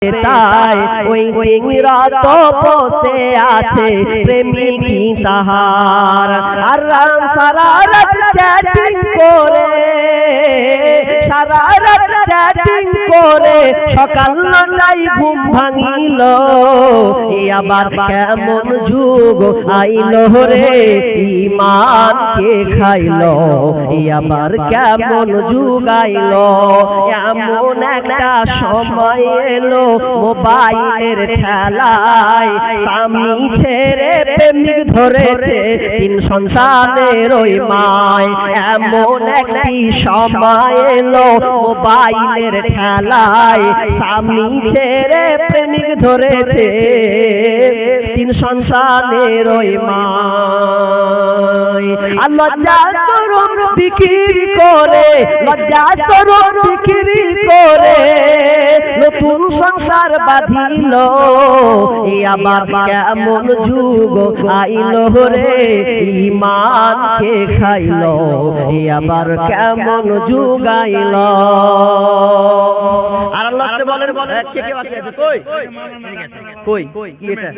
তাই ওই টিংরা তো বসে আছে প্রেমিকী তাহার আর সারা রাত চ্যাটিং করে সারা রাত চ্যাটিং করে সকাল 9টায় ঘুম ভাঙিল এ আবার কেমন যুগ আইলো রে ঈমান কে খাইলো এ আবার কেমন যুগ আইলো এমন একটা সময় এলো মোবাইলের ঠেলায় স্বামী ছেড়ে প্রেমিক ধরেছে 3 সন্তানের ওই মায় এমন একটি সময় এলো মোবাইলের ঠেলায় স্বামী ছেড়ে প্রেমিক ধরেছে 3 সন্তানের ওই মায় আর লজ্জা শরম বিক্রি করে লজ্জা শরম বিক্রি করে নতুন সংসার বাঁধিল এ আবার কেমন যুগ আইলো রে ঈমান কে খাইলো এ আবার কেমন যুগ আইলো আর আল্লাহ বলেন কে কে বাকি আছে কই কই কি এটা